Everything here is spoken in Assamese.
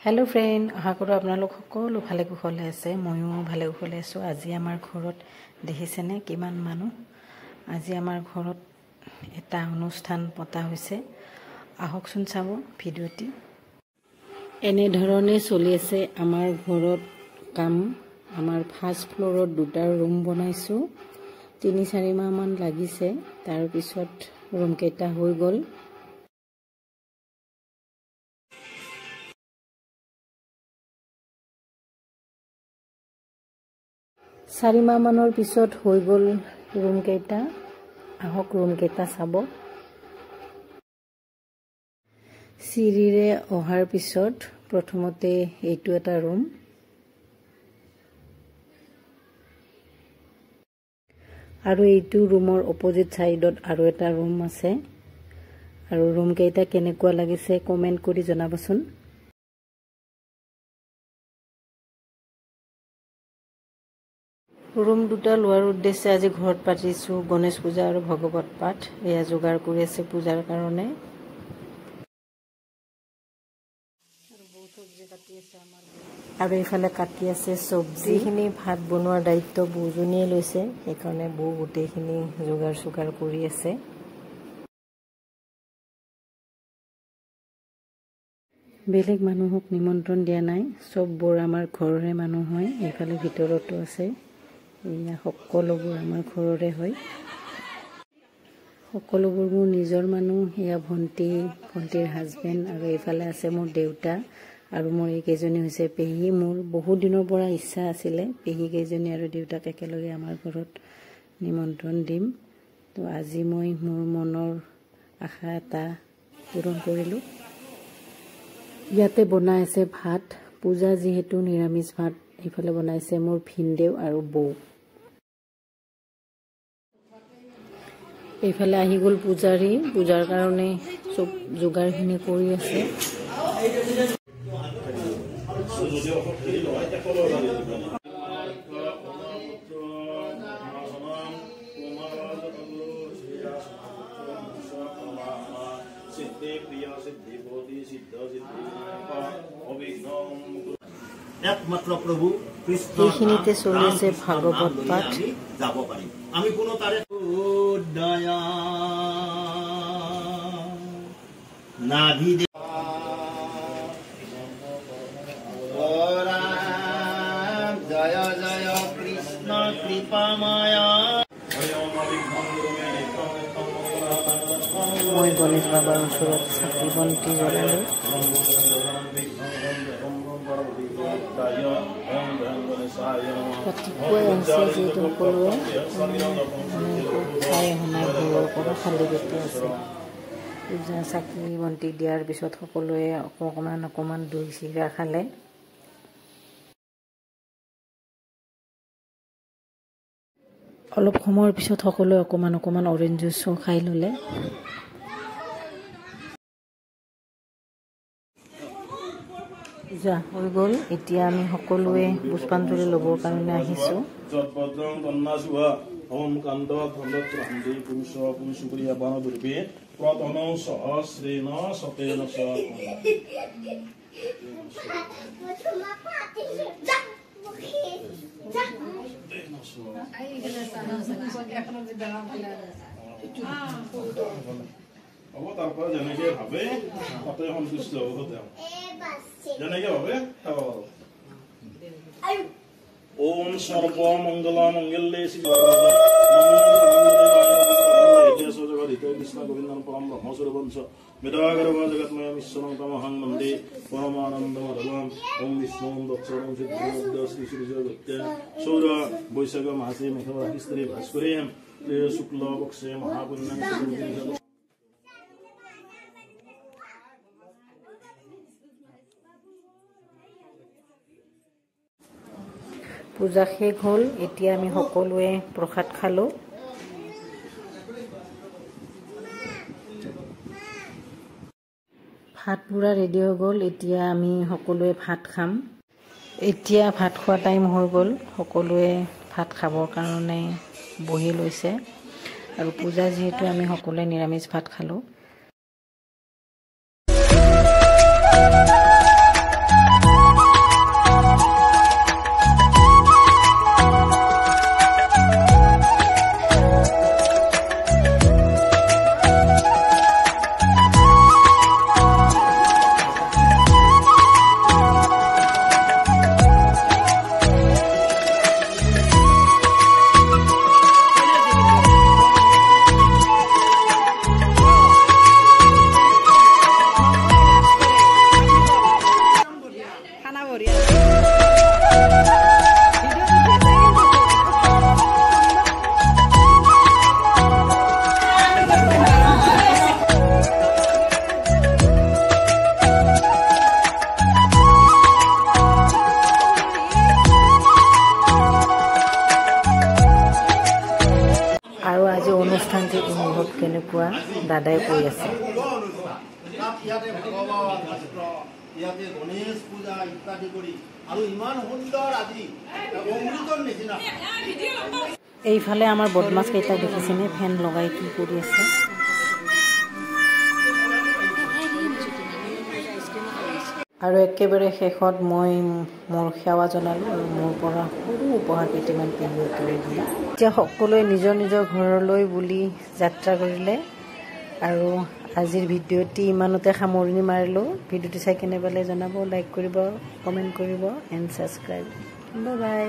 हेलो फ्रेंड आशा करो आपनालोक सकलो भाले कुशले आछे मयो भाले कुशले आछो। আজি आमार घरत देखिसेने किमान मानुह। আজি आमार घरत एटा अनुष्ठान पता होइसे। आहकसुन चाबो भिडिओटी। एने धरणे चलि आछे आमार घरत काम। आमार फार्स्ट फ्लोरत दुटा रूम बनाइছো। 3-4 माह मान लागिसे। तार पिছত रूम केटा হৈ গল। चारि माह माনৰ পিছত হৈ গল रूम केटा। आहक रूम केटा চাব। सिरिरे অহাৰ পিছত প্ৰথমতে এইটো এটা रूम। আৰু এইটো रूমৰ অপোজিট সাইডত আৰু এটা रूम আছে। আৰু रूम কেইটা কেনেকুৱা লাগিছে কমেন্ট কৰি জনাবচোন। रूम दुटा लोৱাৰ উদ্দেশ্যে আজি ঘৰত পাতিছো গণেশ পূজা আৰু ভগৱত পাঠ। এয়া যোগাৰ কৰি আছে পূজাৰ কাৰণে। আৰু এইফালে কাটি আছে সবজি। খিনি ভাত বনোৱাৰ দায়িত্ব বৌজনীয়ে লৈছে। সেইকাৰণে বৌ গোটেইখিনি যোগাৰ সুগাৰ কৰি আছে। বেলেগ মানুহক নিমন্ত্ৰণ দিয়া নাই। সব বৰ আমাৰ ঘৰৰে মানুহ হয়। এইফালে ভিতৰতো আছে। এয়া সকলোবোৰ আমাৰ ঘৰৰে হয়। সকলোবোৰ মোৰ নিজৰ মানুহ। এয়া ভণ্টিৰ হাজবেণ্ড আৰু এইফালে আছে মোৰ দেউতা আৰু মোৰ এইকেইজনী হৈছে পেহী। মোৰ বহুত দিনৰ পৰা ইচ্ছা আছিলে পেহী কেইজনী আৰু দেউতাক একেলগে আমাৰ ঘৰত নিমন্ত্ৰণ দিম। তো আজি মই মোৰ মনৰ আশা এটা পূৰণ কৰিলো। ইয়াতে বনাই আছে ভাত। পূজা যেহেতু নিৰামিষ ভাত। এইফালে বনাইছে মোৰ ভিনদেউ আৰু বৌ। এইফালে আহি গল পূজাৰী। পূজাৰ কাৰণে সব যোগাৰখিনি কৰি আছে। একমাত্ৰ প্ৰভু কৃষ্ণ এইখিনিতে চলি আছে ভাগৱত পাঠ। যাব পাৰিম আমি কোনো তাৰে দয়া নাভি জয় জয় কৃষ্ণ কৃপামায়া। মই গণেশ বাবাৰ ওচৰত চাকি বন্তি জ্বলালো। ৰাতিপুৱাই আহিছে যিহেতু সকলোৱে খাই অহা নাই ঘৰৰ পৰা খালী পেটে আছে। পূজা চাকি বন্তি দিয়াৰ পিছত সকলোৱে অকণমান দৈ চিৰা খালে। অলপ সময়ৰ পিছত সকলোৱে অকণমান অৰেঞ্জ জুচো খাই ল'লে। পূজা হৈ গল। এতিয়া আমি সকলোৱে পুষ্পাঞ্জলি ল'বৰ কাৰণে আহিছো। ओम कांद धनत रामदे पुरुष पुरुषप्रिया बाण दुर्गे प्रथम सहस्रेण सतेन स अब तारपर जेनेके भावे तते सन्तुष्ट হ'ব তেওঁ जेनेके भावे ओम सर्व मंगल मंगल्ये कृष्ण गोविंद परम ब्रह्मस्वरूपं च मेधागर्भ जगन्मय ईश्वरं तमहं वन्दे परमानन्दमधवम्। ओम विष्णु दक्षिणं सिद्धि श्री श्री जगत्य सौर वैशाख मासे मेघराशिस्त्री भास्करे शुक्ल पक्षे महापुण्यं পূজা শেষ হ'ল। এতিয়া আমি সকলোৱে প্ৰসাদ খালো। ভাত পুৰা ৰেডি হৈ গ'ল। এতিয়া আমি সকলোৱে ভাত খাম। এতিয়া ভাত খোৱা টাইম হৈ গ'ল। সকলোৱে ভাত খাবৰ কাৰণে বহি লৈছে। আৰু পূজা যিহেতু আমি সকলোৱে নিৰামিষ ভাত খালো। আৰু আজি অনুষ্ঠানটি অনুভৱ কেনেকুৱা দাদাই কৈ আছে। ইয়াতে ভগৱান শাস্ত্ৰ ইয়াতে গণেশ পূজা ইত্যাদি কৰি আৰু ইমান সুন্দৰ আজি অমৃতৰ নিচিনা। এইফালে আমাৰ বদমাছ কেইটা দেখিছেনে ফেন লগাই কি কৰি আছে। আৰু একেবাৰে শেষত মই মোৰ সেৱা জনালোঁ আৰু মোৰ পৰা সৰু উপহাৰ কেইটামান পেহীহঁতলৈ দিলোঁ। এতিয়া সকলোৱে নিজৰ নিজৰ ঘৰলৈ বুলি যাত্ৰা কৰিলে আৰু আজিৰ ভিডিঅ'টি ইমানতে সামৰণি মাৰিলোঁ। ভিডিঅ'টি চাই কেনে পালে জনাব, লাইক কৰিব, কমেণ্ট কৰিব এণ্ড ছাবস্ক্ৰাইব। Bye bye.